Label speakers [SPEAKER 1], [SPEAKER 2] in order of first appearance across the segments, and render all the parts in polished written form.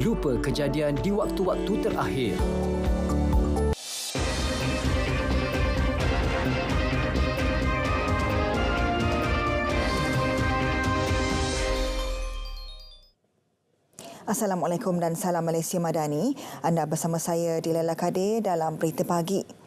[SPEAKER 1] Lupa kejadian di waktu-waktu terakhir.
[SPEAKER 2] Assalamualaikum dan salam Malaysia Madani. Anda bersama saya Dilaila Kadir dalam Berita Pagi.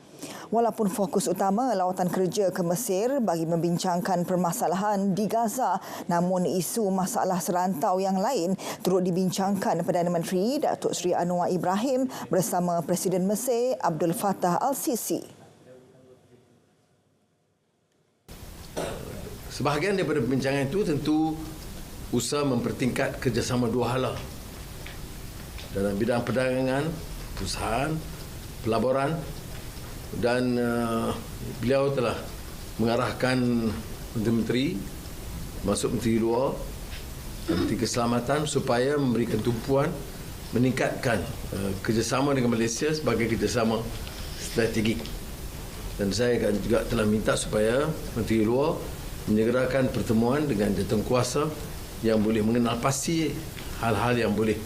[SPEAKER 2] Walaupun fokus utama lawatan kerja ke Mesir bagi membincangkan permasalahan di Gaza, namun isu masalah serantau yang lain turut dibincangkan Perdana Menteri Datuk Seri Anwar Ibrahim bersama Presiden Mesir Abdul Fattah Al-Sisi.
[SPEAKER 3] Sebahagian daripada perbincangan itu tentu usaha mempertingkat kerjasama dua hala dalam bidang perdagangan, perusahaan, pelaburan, dan beliau telah mengarahkan menteri-menteri, masuk menteri luar, menteri keselamatan supaya memberikan tumpuan meningkatkan kerjasama dengan Malaysia sebagai kerjasama strategik. Dan saya juga telah minta supaya menteri luar menyegerakan pertemuan dengan jawatankuasa yang boleh mengenal pasti hal-hal yang boleh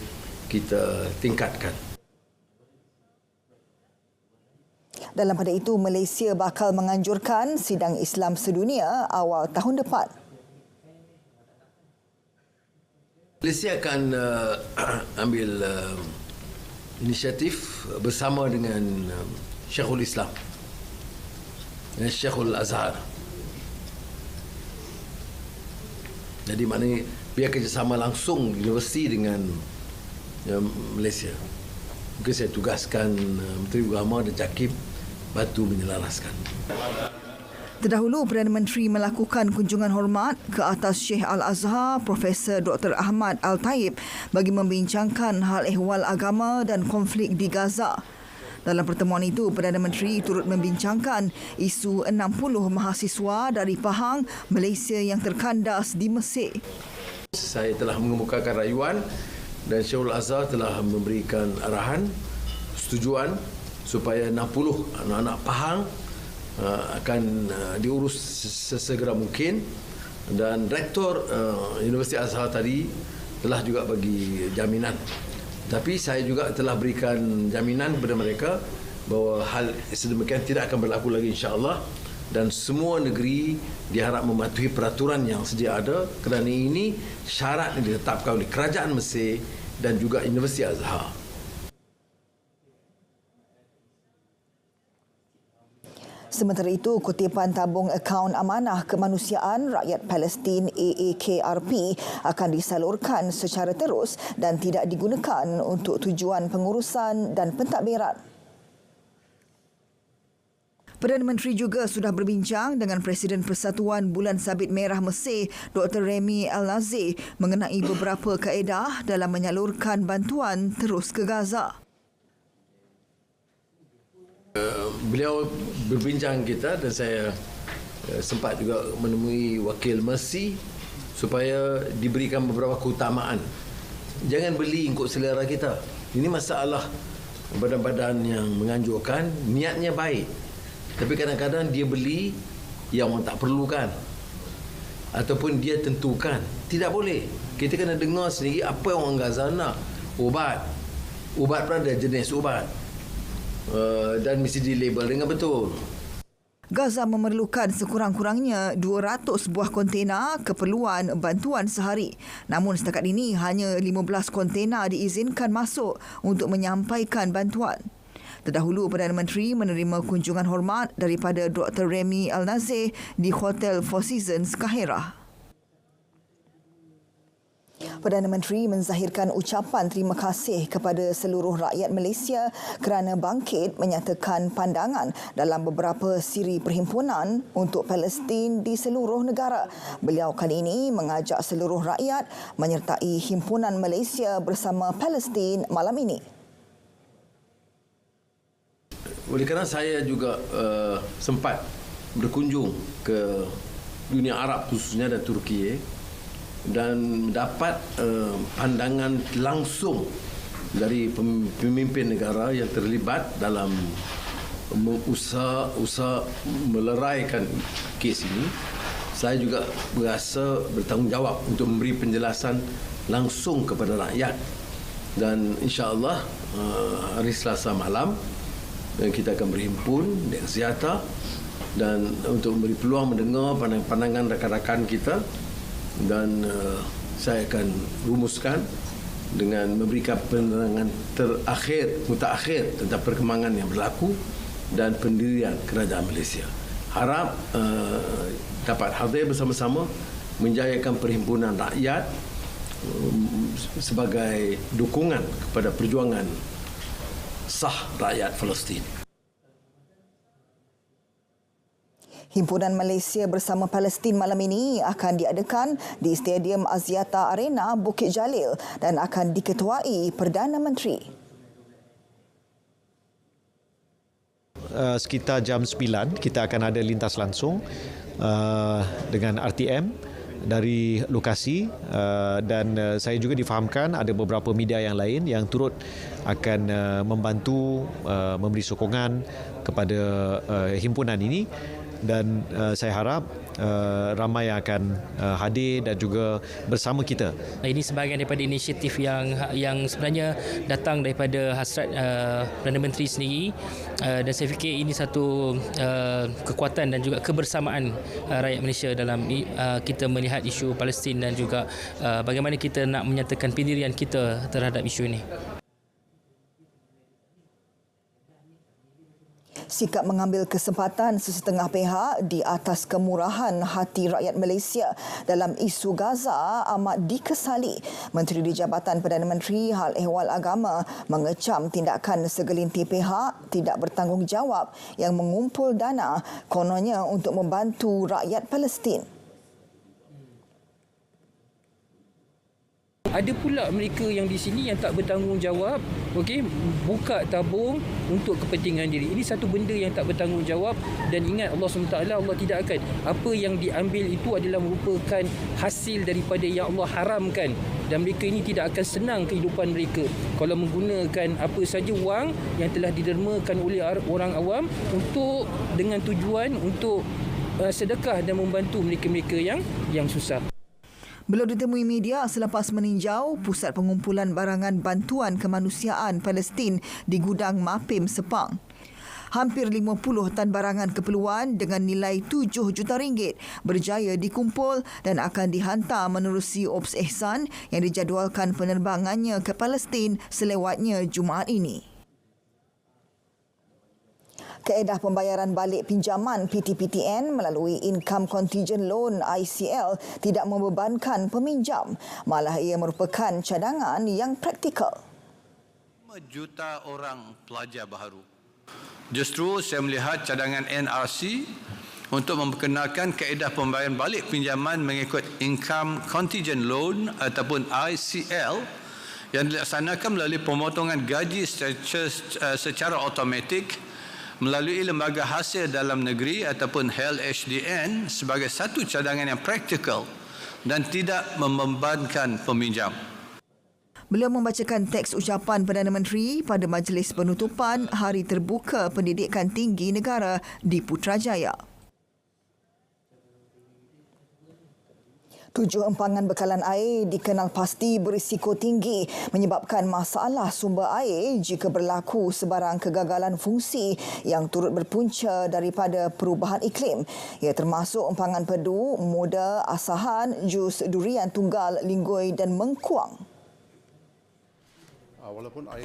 [SPEAKER 3] kita tingkatkan.
[SPEAKER 2] Dalam pada itu, Malaysia bakal menganjurkan sidang Islam sedunia awal tahun depan.
[SPEAKER 3] Malaysia akan ambil inisiatif bersama dengan Syekhul Islam dan Syekhul Azhar. Jadi maknanya biar kerjasama langsung universiti dengan Malaysia. Mungkin saya tugaskan Menteri Agama dan JAKIM bantu menyelaraskan.
[SPEAKER 2] Terdahulu, Perdana Menteri melakukan kunjungan hormat ke atas Syekh Al-Azhar Profesor Dr. Ahmad Al-Taib bagi membincangkan hal ehwal agama dan konflik di Gaza. Dalam pertemuan itu, Perdana Menteri turut membincangkan isu 60 mahasiswa dari Pahang, Malaysia yang terkandas di Mesir.
[SPEAKER 3] Saya telah mengemukakan rayuan dan Syekhul Azhar telah memberikan arahan, setujuan supaya 60 anak-anak Pahang akan diurus sesegera mungkin, dan Rektor Universiti Azhar tadi telah juga bagi jaminan. Tapi saya juga telah berikan jaminan kepada mereka bahawa hal sedemikian tidak akan berlaku lagi insya-Allah, dan semua negeri diharap mematuhi peraturan yang sedia ada kerana ini syarat yang ditetapkan oleh Kerajaan Mesir dan juga Universiti Azhar.
[SPEAKER 2] Sementara itu, kutipan tabung akaun amanah kemanusiaan rakyat Palestin AAKRP akan disalurkan secara terus dan tidak digunakan untuk tujuan pengurusan dan pentadbiran. Perdana Menteri juga sudah berbincang dengan Presiden Persatuan Bulan Sabit Merah Mesir, Dr. Remy Al-Nazir, mengenai beberapa kaedah dalam menyalurkan bantuan terus ke Gaza.
[SPEAKER 3] Beliau berbincang kita dan saya sempat juga menemui wakil Mercy supaya diberikan beberapa keutamaan. Jangan beli ikut selera kita. Ini masalah badan-badan yang menganjurkan, niatnya baik. Tapi kadang-kadang dia beli yang orang tak perlukan ataupun dia tentukan. Tidak boleh. Kita kena dengar sendiri apa yang orang Gaza nak. Ubat pun ada jenis ubat. Dan mesti dilabel dengan betul.
[SPEAKER 2] Gaza memerlukan sekurang-kurangnya 200 buah kontena keperluan bantuan sehari. Namun setakat ini hanya 15 kontena diizinkan masuk untuk menyampaikan bantuan. Terdahulu, Perdana Menteri menerima kunjungan hormat daripada Dr. Remy Al-Nazir di Hotel Four Seasons, Kahirah. Perdana Menteri menzahirkan ucapan terima kasih kepada seluruh rakyat Malaysia kerana bangkit menyatakan pandangan dalam beberapa siri perhimpunan untuk Palestin di seluruh negara. Beliau kali ini mengajak seluruh rakyat menyertai himpunan Malaysia bersama Palestin malam ini.
[SPEAKER 3] Oleh kerana saya juga sempat berkunjung ke dunia Arab khususnya dan Turki dan mendapat pandangan langsung dari pemimpin negara yang terlibat dalam usaha meleraikan kes ini, saya juga berasa bertanggungjawab untuk memberi penjelasan langsung kepada rakyat Dan insya-Allah hari Selasa malam kita akan berhimpun di Axiata dan untuk memberi peluang mendengar pandangan rakan-rakan kita, dan saya akan rumuskan dengan memberikan penerangan mutakhir tentang perkembangan yang berlaku dan pendirian kerajaan Malaysia. Harap dapat hadir bersama-sama menjayakan perhimpunan rakyat sebagai dukungan kepada perjuangan sah rakyat Palestin.
[SPEAKER 2] Himpunan Malaysia bersama Palestin malam ini akan diadakan di Stadium Axiata Arena Bukit Jalil dan akan diketuai Perdana Menteri.
[SPEAKER 4] Sekitar jam 9 kita akan ada lintas langsung dengan RTM dari lokasi, dan saya juga difahamkan ada beberapa media yang lain yang turut akan membantu memberi sokongan kepada himpunan ini, dan saya harap ramai yang akan hadir dan juga bersama kita.
[SPEAKER 5] Ini sebahagian daripada inisiatif yang sebenarnya datang daripada hasrat Perdana Menteri sendiri, dan saya fikir ini satu kekuatan dan juga kebersamaan rakyat Malaysia dalam kita melihat isu Palestin dan juga bagaimana kita nak menyatakan pendirian kita terhadap isu ini.
[SPEAKER 2] Sikap mengambil kesempatan sesetengah pihak di atas kemurahan hati rakyat Malaysia dalam isu Gaza amat dikesali. Menteri di Jabatan Perdana Menteri Hal Ehwal Agama mengecam tindakan segelintir pihak tidak bertanggungjawab yang mengumpul dana kononnya untuk membantu rakyat Palestin.
[SPEAKER 6] Ada pula mereka yang di sini yang tak bertanggungjawab, okey, buka tabung untuk kepentingan diri. Ini satu benda yang tak bertanggungjawab, dan ingat Allah SWT, Allah tidak akan. Apa yang diambil itu adalah merupakan hasil daripada yang Allah haramkan, dan mereka ini tidak akan senang kehidupan mereka kalau menggunakan apa saja wang yang telah didermakan oleh orang awam untuk dengan tujuan untuk sedekah dan membantu mereka-mereka yang susah.
[SPEAKER 2] Beliau ditemui media selepas meninjau pusat pengumpulan barangan bantuan kemanusiaan Palestin di gudang Mapim Sepang. Hampir 50 tan barangan keperluan dengan nilai 7 juta ringgit berjaya dikumpul dan akan dihantar menerusi Ops Ihsan yang dijadualkan penerbangannya ke Palestin selewatnya Jumaat ini. Kaedah pembayaran balik pinjaman PTPTN melalui Income Contingent Loan ICL tidak membebankan peminjam, malah ia merupakan cadangan yang praktikal.
[SPEAKER 7] 5 juta orang pelajar baharu. Justru saya melihat cadangan NRC untuk memperkenalkan kaedah pembayaran balik pinjaman mengikut Income Contingent Loan ataupun ICL yang dilaksanakan melalui pemotongan gaji secara automatik melalui lembaga hasil dalam negeri ataupun HLHDN sebagai satu cadangan yang praktikal dan tidak membebankan peminjam.
[SPEAKER 2] Beliau membacakan teks ucapan Perdana Menteri pada majlis penutupan Hari Terbuka Pendidikan Tinggi Negara di Putrajaya. 7 empangan bekalan air dikenal pasti berisiko tinggi menyebabkan masalah sumber air jika berlaku sebarang kegagalan fungsi yang turut berpunca daripada perubahan iklim. Ia termasuk empangan Pedu, Muda, Asahan, Jus Durian Tunggal, Linggoi dan Mengkuang.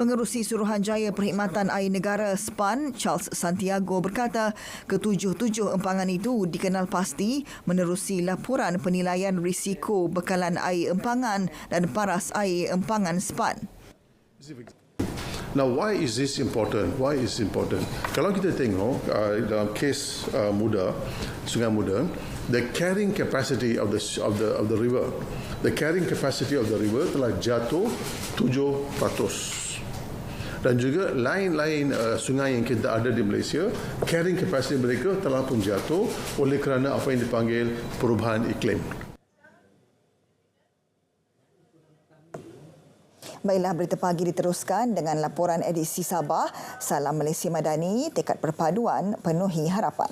[SPEAKER 2] Pengerusi Suruhanjaya Perkhidmatan Air Negara SPAN, Charles Santiago berkata, ketujuh-tujuh empangan itu dikenal pasti menerusi laporan penilaian risiko bekalan air empangan dan paras air empangan SPAN.
[SPEAKER 8] Now, why is this important? Why is it important? Kalau kita tengok dalam kes Muda, Sungai Muda, the carrying capacity of the river, the carrying capacity of the river telah jatuh 7%. Dan juga lain-lain sungai yang kita ada di Malaysia, carrying capacity mereka telah pun jatuh oleh kerana apa yang dipanggil perubahan iklim.
[SPEAKER 2] Baiklah, berita pagi diteruskan dengan laporan edisi Sabah. Salam Malaysia Madani, tekad perpaduan penuhi harapan.